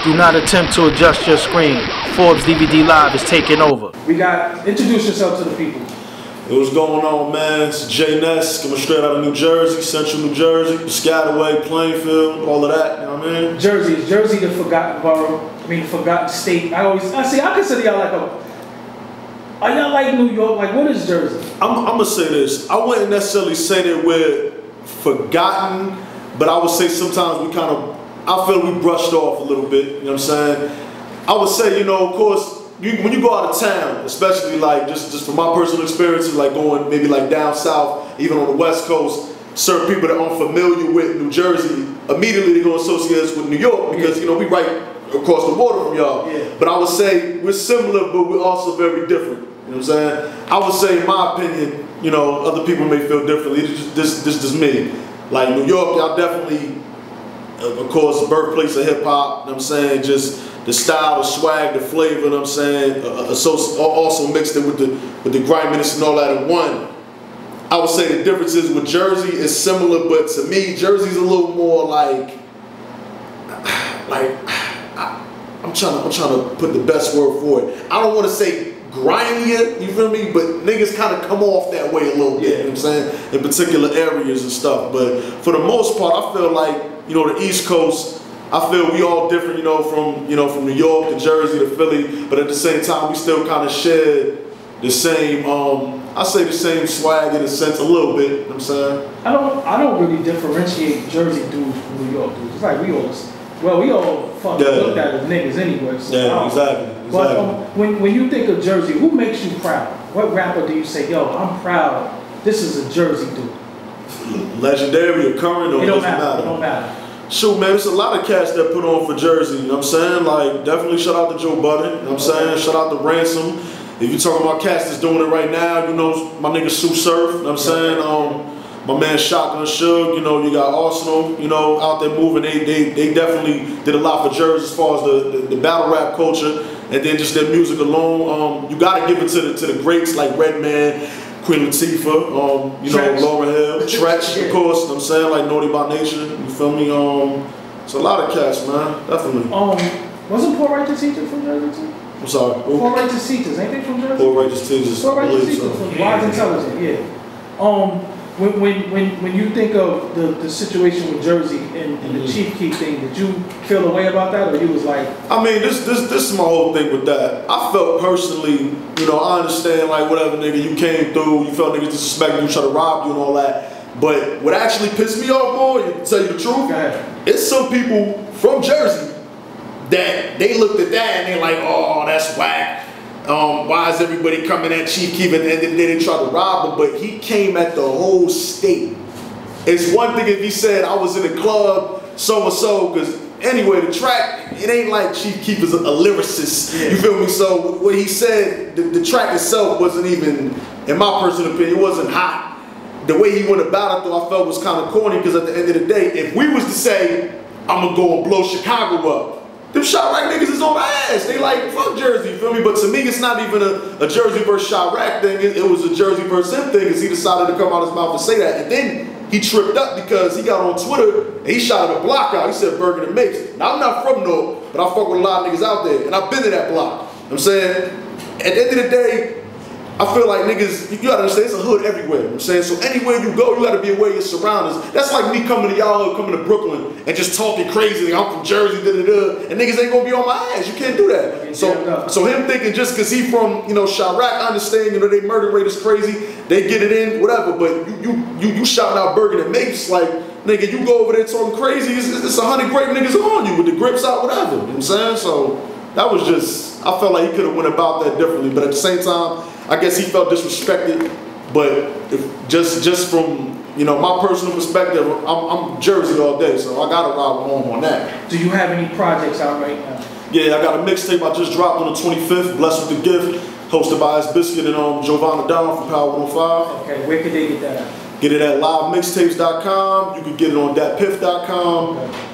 Do not attempt to adjust your screen. Forbes DVD Live is taking over. Introduce yourself to the people. Hey, what's going on, man? It's Ness, coming straight out of New Jersey, Central New Jersey, Piscataway, Plainfield, all of that, you know what I mean? Jersey, is Jersey the forgotten borough? I mean, the forgotten state? I consider y'all like are y'all like New York? Like, what is Jersey? I'm gonna say this. I wouldn't necessarily say that we're forgotten, but I would say sometimes I feel we brushed off a little bit, you know what I'm saying? I would say, you know, of course, when you go out of town, especially like just from my personal experiences, like going maybe like down south, even on the West Coast, certain people that aren't familiar with New Jersey, immediately they're gonna associate us with New York because, you know, we right across the border from y'all. Yeah. But I would say we're similar, but we're also very different. You know what I'm saying? I would say, in my opinion, you know, other people may feel differently. This is me. Like New York, y'all definitely, of course, birthplace of hip hop. You know what I'm saying? Just the style, the swag, the flavor. You know what I'm saying? Also mixed in with the griminess and all that in one. I would say the differences with Jersey is similar, but to me, Jersey's a little more like I'm trying to put the best word for it. I don't want to say grimier, you feel me? But niggas kind of come off that way a little bit, you know what I'm saying? In particular areas and stuff. But for the most part, I feel like, you know, the East Coast, I feel we all different, you know, from New York to Jersey to Philly, but at the same time, we still kind of share the same, I say the same swag in a sense, a little bit, you know what I'm saying? I don't really differentiate Jersey dudes from New York dudes. It's like we all fucking looked at as niggas anyway. So yeah, exactly. But when you think of Jersey, who makes you proud? What rapper do you say, yo, I'm proud, this is a Jersey dude? Legendary or current, or it don't matter. It don't matter. Shoot, man, there's a lot of cats that put on for Jersey, you know what I'm saying? Like, definitely shout out to Joe Budden, you know what I'm saying? Shout out to Ransom. If you're talking about cats that's doing it right now, you know, my nigga Sue Surf, you know what I'm saying? My man Shotgun Suge, you know, you got Arsenal, you know, out there moving. They definitely did a lot for Jersey as far as the battle rap culture, and then just their music alone. You gotta give it to the greats like Redman, Queen Latifah, you know, Lauryn Hill, Tretch, of course, you know what I'm saying, like Naughty by Nature, you feel me? It's a lot of cats, man, definitely. Wasn't Poor Righteous Teachers from Jersey too? I'm sorry. Poor Righteous Teachers, ain't they from Jersey? Poor Righteous Teachers. Poor Righteous Teachers from Wise Intelligent, yeah. When you think of the situation with Jersey and the Chief Keef thing, did you feel a way about that, or you was like? I mean, this is my whole thing with that. I felt personally, you know, I understand like whatever nigga you came through, you felt niggas disrespect you, try to rob you and all that. But what actually pissed me off more, to tell you the truth, it's some people from Jersey that they looked at that and they're like, oh, that's whack. Why is everybody coming at Chief Keef, and then they didn't try to rob him, but he came at the whole state. It's one thing if he said, I was in a club, so-and-so, because anyway, the track, it ain't like Chief Keef is a lyricist, you feel me? So what he said, the track itself wasn't even, in my personal opinion, it wasn't hot. The way he went about it, though, I felt was kind of corny, because at the end of the day, if we was to say, I'm going to go and blow Chicago up, them Chirac niggas is on my ass. They like, fuck Jersey, you feel me? But to me, it's not even a Jersey versus Chirac thing. It was a Jersey versus him thing, because he decided to come out his mouth and say that. And then he tripped up because he got on Twitter and he shouted a block out. He said Bergen and Mix. Now, I'm not from North, but I fuck with a lot of niggas out there. And I've been to that block. You know what I'm saying? At the end of the day, I feel like niggas, you gotta understand, it's a hood everywhere, you know what I'm saying? So anywhere you go, you gotta be aware of your surroundings. That's like me coming to y'all hood, coming to Brooklyn, and just talking crazy, like I'm from Jersey, and niggas ain't gonna be on my ass. You can't do that. So him thinking just cause he from, you know, Chirac, I understand, you know, they murder rate is crazy, they get it in, whatever, but you shouting out Bergen and Mapes, like, nigga, you go over there talking crazy, it's 100 great niggas on you with the grips out, whatever, you know what I'm saying? So that was just, I felt like he could have went about that differently, but at the same time, I guess he felt disrespected, but just from, you know, my personal perspective, I'm Jersey all day, so I gotta ride home on that. Do you have any projects out right now? Yeah, I got a mixtape I just dropped on the 25th, Blessed with the Gift, hosted by S Biscuit and Giovanna Down from Power 105. Okay, where could they get that at? Get it at livemixtapes.com, you can get it on datpiff.com. Okay.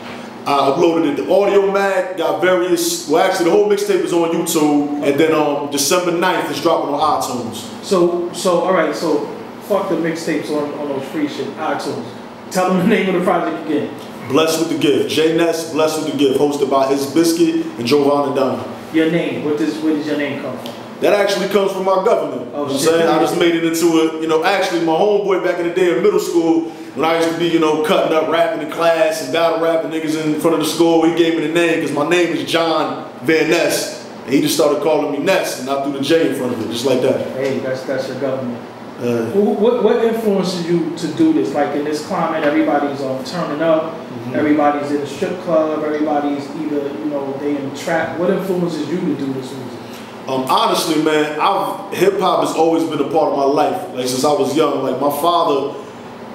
I uploaded it to Audio Mac, got various, well actually the whole mixtape is on YouTube, and then December 9th it's dropping on iTunes. So alright, so fuck the mixtapes on those free shit, iTunes. Tell them the name of the project again. Blessed with the Gift. J Ness, Blessed with the Gift, hosted by His Biscuit and Jovan and Donna. Your name, where does your name come from? That actually comes from my government. Oh, you know what I'm saying? I just made it into a, actually my homeboy back in the day in middle school, when I used to be, cutting up rapping in class and battle rapping niggas in front of the school, he gave me the name because my name is John Van Ness. And he just started calling me Ness, and I threw the J in front of it, just like that. Hey, that's your government. What influences you to do this? Like in this climate, everybody's turning up, everybody's in a strip club, everybody's either, they in trap. What influences you to do this music? Honestly, man, hip hop has always been a part of my life. Like since I was young, like my father,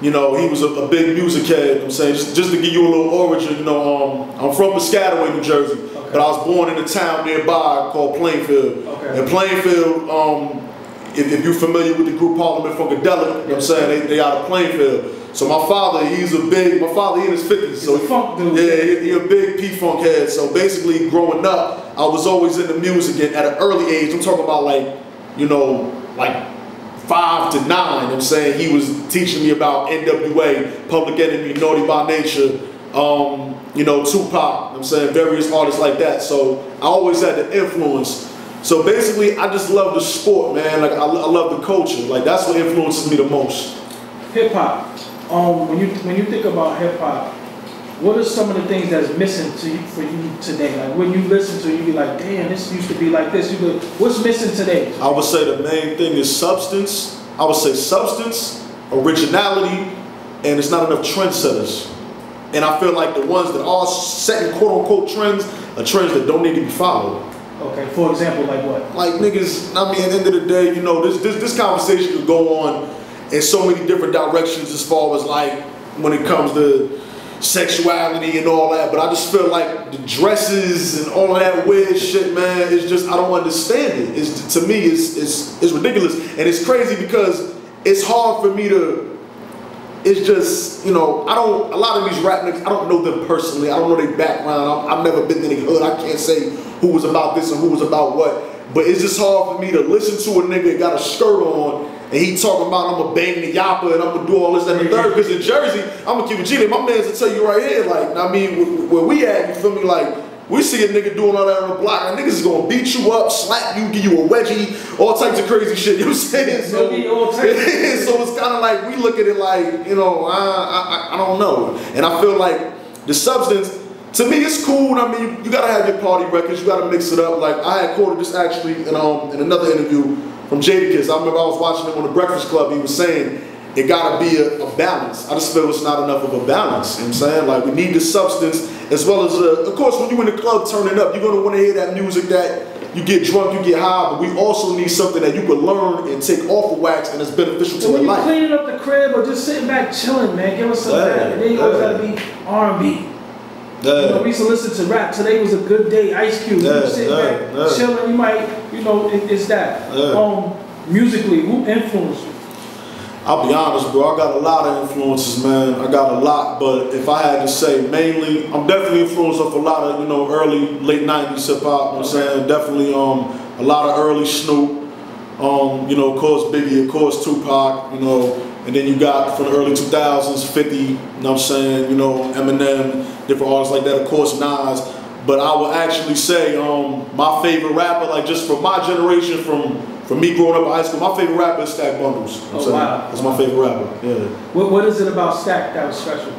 he was a big music head. You know what I'm saying, just to give you a little origin, I'm from Piscataway, New Jersey, but I was born in a town nearby called Plainfield. Okay. And Plainfield, if you're familiar with the group Parliament Funkadelic, you know what I'm saying, they out of Plainfield. So my father, he in his 50s. So a funk dude. Yeah, he a big P-Funk head. So basically growing up, I was always into music, and at an early age, I'm talking about like 5 to 9, you know what I'm saying, he was teaching me about NWA, Public Enemy, Naughty by Nature, Tupac, you know what I'm saying, various artists like that. So I always had the influence. So basically, I just love the sport, man. Like I love the culture. Like that's what influences me the most. Hip hop. When you think about hip hop, what are some of the things that's missing for you today? Like when you listen to it, you be like, damn, this used to be like this. What's missing today? I would say the main thing is substance. I would say substance, originality, and it's not enough trendsetters. And I feel like the ones that are setting quote unquote trends are trends that don't need to be followed. Okay, for example, like what? Like niggas, at the end of the day, this conversation could go on in so many different directions as far as like when it comes to sexuality and all that, but I just feel like the dresses and all of that weird shit, man, it's just, I don't understand it. To me, it's ridiculous. And it's crazy because it's hard for me to, it's just, a lot of these rap niggas, I don't know them personally. I don't know their background. I've never been in the hood. I can't say who was about this and who was about what. But it's just hard for me to listen to a nigga that got a skirt on and he talking about I'm gonna bang the yapper and I'm gonna do all this and the third. Because in Jersey, I'm gonna keep it G. My man's will tell you right here, like, where we at, you feel me? Like, we see a nigga doing all that on the block, and niggas is gonna beat you up, slap you, give you a wedgie, all types of crazy shit. You know what I'm saying? So it's kind of like we look at it like, I don't know. And I feel like the substance. To me, it's cool. You gotta have your party records. You gotta mix it up. Like I had quoted this actually in another interview from Jadakiss. I remember I was watching him on the Breakfast Club. He was saying it gotta be a balance. I just feel it's not enough of a balance. You know what I'm saying? Like we need the substance as well as of course when you in the club turning up, you're gonna want to hear that music that you get drunk, you get high. But we also need something that you can learn and take off of wax and it's beneficial to your life. When you cleaning up the crib or just sitting back chilling, man, give us some of that. And then you always gotta be R&B. We used to listen to rap. Today was a good day. Ice Cube. You sit back, chilling. You might, it's that. Musically, who influenced you? I'll be honest, bro. I got a lot of influences, man. I got a lot, but if I had to say, mainly, I'm definitely influenced off a lot of, late 90s hip hop. You know what I'm saying? Definitely, a lot of early Snoop. Of course Biggie, of course Tupac. And then you got from the early 2000s, 50, you know what I'm saying, Eminem, different artists like that, of course Nas. But I would actually say my favorite rapper, like just from my generation, from me growing up in high school, my favorite rapper is Stack Bundles. You know what I'm saying? Wow. That's my favorite rapper, yeah. What is it about Stack that was special?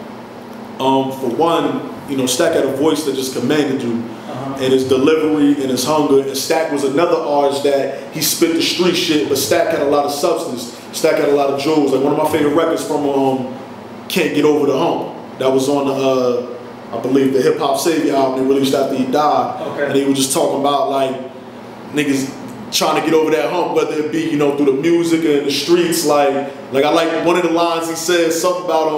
For one, Stack had a voice that just commanded you. And his delivery and his hunger. And Stack was another artist that he spit the street shit, but Stack had a lot of substance. Stack had a lot of jewels. Like one of my favorite records from Can't Get Over the Hump. That was on the, I believe, the Hip Hop Savior album they released after he died. Okay. And he was just talking about like niggas trying to get over that hump, whether it be, through the music and the streets. Like I like one of the lines he said, something about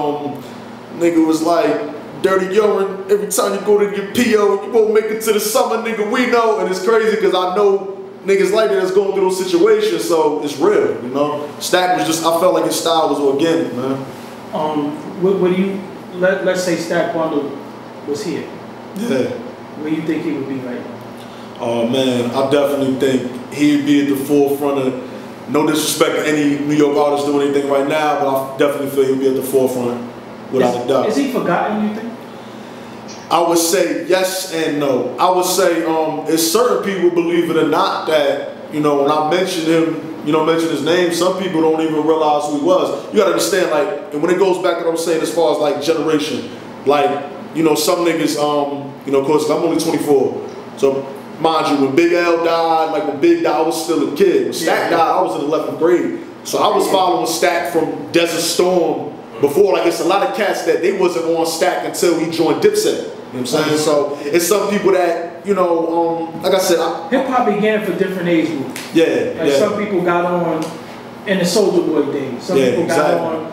nigga was like, dirty urine, every time you go to your PO, you won't make it to the summer, nigga, we know. And it's crazy because I know niggas like that that's going through those situations, so it's real, Stack was just, I felt like his style was organic, man. What do you, let's say Stack Bundle was here. Yeah. Where do you think he would be right now? Oh man, I definitely think he'd be at the forefront of, no disrespect to any New York artist doing anything right now, but I definitely feel he'd be at the forefront. Without a doubt. Is he forgotten, you think? I would say yes and no. I would say it's certain people, believe it or not, that, you know, when I mention him, you know, mention his name, some people don't even realize who he was. You gotta understand, like, and when it goes back to what I'm saying as far as like generation, like, you know, some niggas, you know, of course, I'm only 24. So mind you, when Big L died, like when Big died, I was still a kid. When Stack died, I was in 11th grade. So I was following Stack from Desert Storm before. Like, it's a lot of cats that they wasn't on Stack until he joined Dipset. You know what I'm saying? So it's some people that, you know, like I said, hip hop began for different age groups. Yeah. Like some people got on in the Soulja Boy days. Some people got on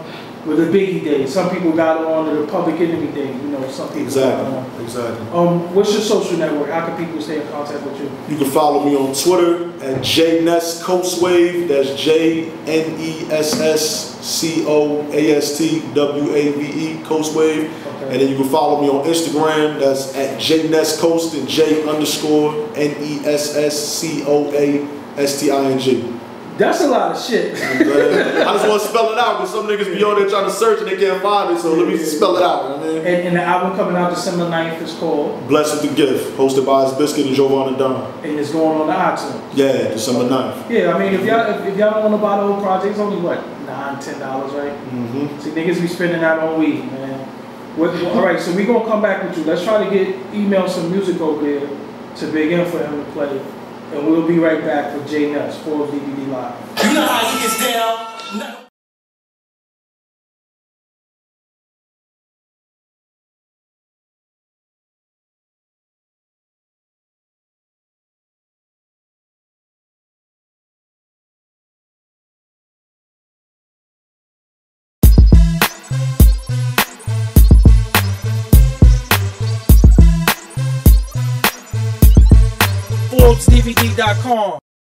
with the Biggie days. Some people got on the Public Enemy days. You know, some people got on. Exactly. What's your social network? How can people stay in contact with you? You can follow me on Twitter at Ness Coastwave. That's JNESSCOASTWAVE, Coastwave. Okay. And then you can follow me on Instagram. That's at JNessCoast and J_NESSCOASTING. That's a lot of shit. I just want to spell it out because some niggas be on there trying to search and they can't find it, so let me spell it out. You know what I mean? And the album coming out December 9th is called Blessed with the Gift, hosted by Biscuit and Jovan and Don. And it's going on the iTunes. Yeah, December 9th. Yeah, I mean, if y'all don't want to buy the whole project, it's only what, $9, $10, right? See, niggas be spending that on weed, man. All right, so we gonna come back with you. Let's try to email some music over there to Big M for him to play. And we'll be right back with J Ness, Forbes DVD Live. You know how he gets down. No. ForbesDVD.com